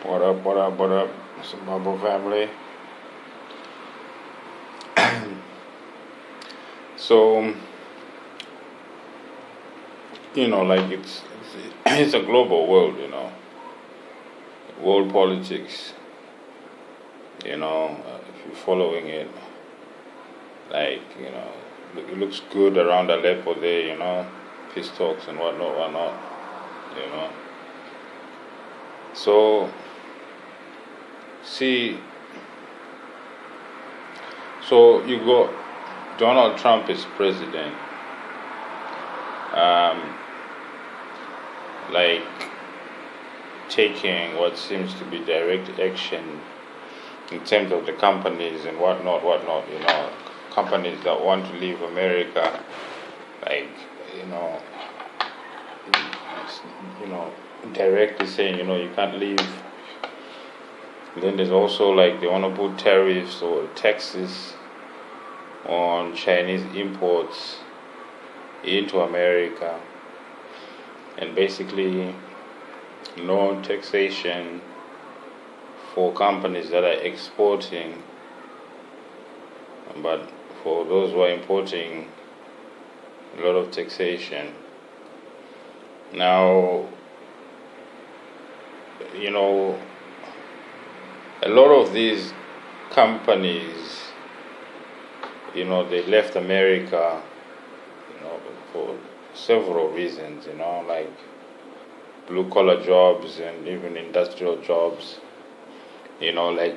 What up, Zimbabwe family? So, like it's a global world, world politics, if you're following it, like, it looks good around Aleppo there, peace talks and whatnot, you know. So, see, so you got Donald Trump is president, um, like taking what seems to be direct action in terms of the companies and whatnot, companies that want to leave America, like, you know, directly saying, you can't leave. Then there's also like they want to put tariffs or taxes on Chinese imports into America, and basically no taxation for companies that are exporting, but for those who are importing, a lot of taxation. Now, a lot of these companies, they left America, for several reasons, like blue collar jobs and even industrial jobs, like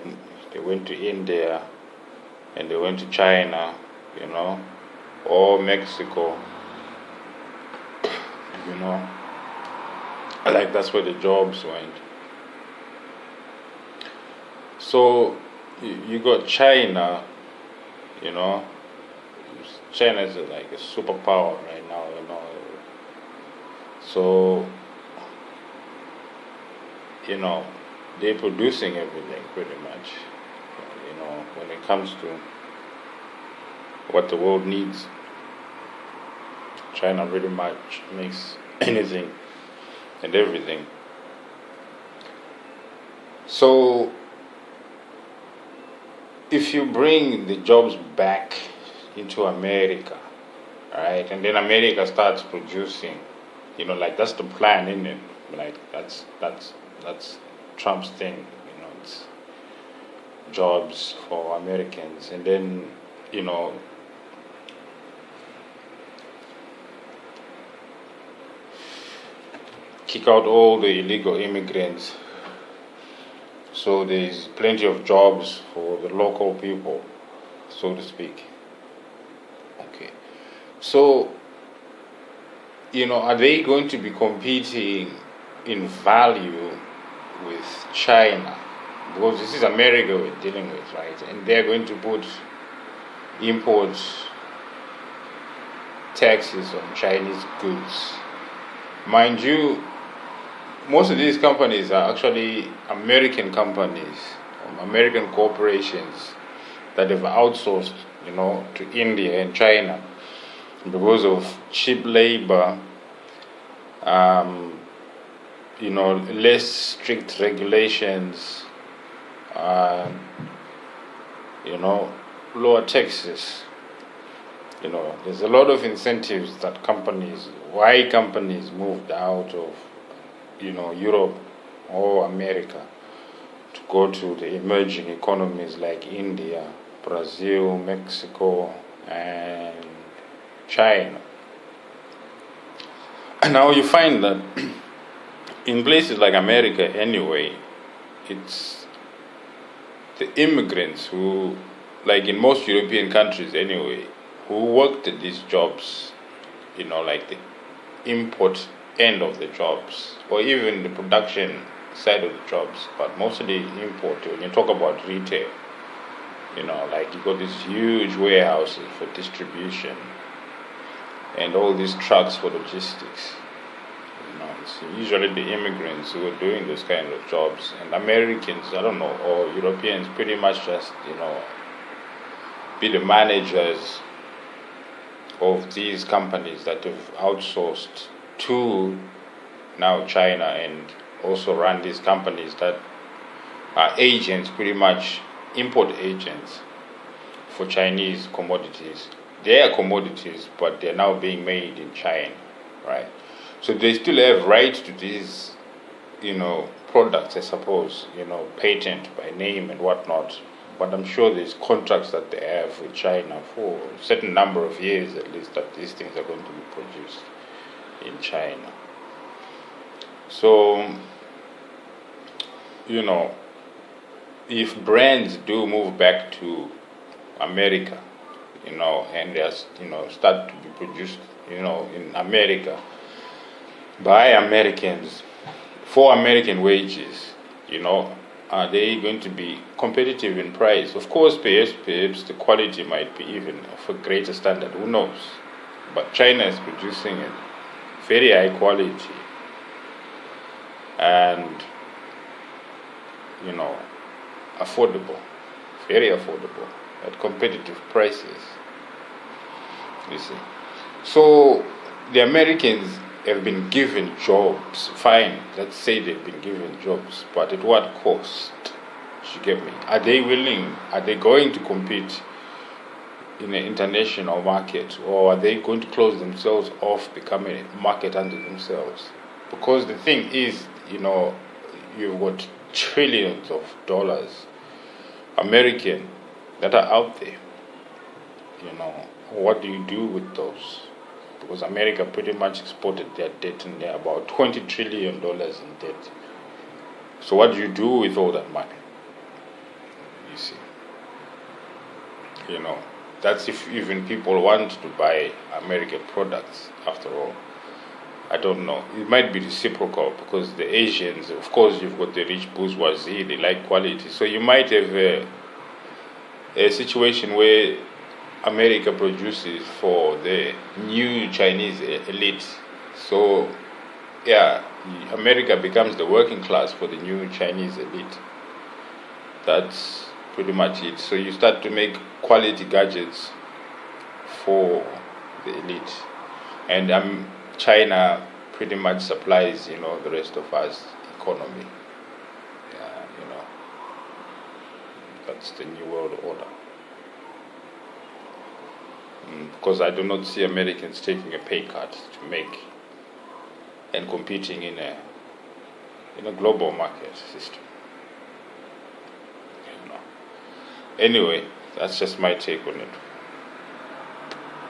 they went to India and they went to China, or Mexico, like that's where the jobs went. So you got China, China is like a superpower right now, So, they're producing everything pretty much, when it comes to what the world needs. China pretty much makes anything and everything. So, if you bring the jobs back into America, right, and then America starts producing, like that's the plan, isn't it? Like that's Trump's thing, it's jobs for Americans, and then kick out all the illegal immigrants. So there's plenty of jobs for the local people, so to speak. Okay. So, are they going to be competing in value with China? Because this is America we're dealing with, right? And they're going to put import taxes on Chinese goods. Mind you, most of these companies are actually American companies, American corporations that have outsourced, to India and China because of cheap labor, less strict regulations, lower taxes. There's a lot of incentives that why companies moved out of Europe or America to go to the emerging economies like India, Brazil, Mexico, and China. And now you find that in places like America anyway, it's the immigrants who, like in most European countries anyway, who worked at these jobs, like the import end of the jobs, or even the production side of the jobs, but mostly import. When you talk about retail, like you got these huge warehouses for distribution and all these trucks for logistics. It's usually the immigrants who are doing those kind of jobs, and Americans, I don't know, or Europeans pretty much just, be the managers of these companies that have outsourced to now China, and also run these companies that are agents, pretty much import agents for Chinese commodities. They are commodities, but they're now being made in China, right? So they still have rights to these, products, I suppose, patent by name and whatnot. But I'm sure there's contracts that they have with China for a certain number of years at least that these things are going to be produced in China. So, if brands do move back to America, and they start to be produced, in America by Americans for American wages, are they going to be competitive in price? Of course, perhaps the quality might be even of a greater standard. Who knows? But China is producing it very high quality and affordable, very affordable at competitive prices. You see, so the Americans have been given jobs. Fine, let's say they've been given jobs, but at what cost? You get me? Are they willing? Are they going to compete in an international market, or are they going to close themselves off, becoming a market unto themselves? Because the thing is, you've got trillions of dollars, American, that are out there. What do you do with those? Because America pretty much exported their debt, and they're about $20 trillion in debt. So what do you do with all that money? You see, that's if even people want to buy American products. After all, I don't know. It might be reciprocal because the Asians, of course, you've got the rich bourgeoisie. They like quality, so you might have a situation where America produces for the new Chinese elite. So, yeah, America becomes the working class for the new Chinese elite. That's pretty much it. So you start to make quality gadgets for the elite. And China pretty much supplies, the rest of us economy. Yeah, that's the new world order. Because I do not see Americans taking a pay cut to make and competing in a global market system. Anyway, that's just my take on it.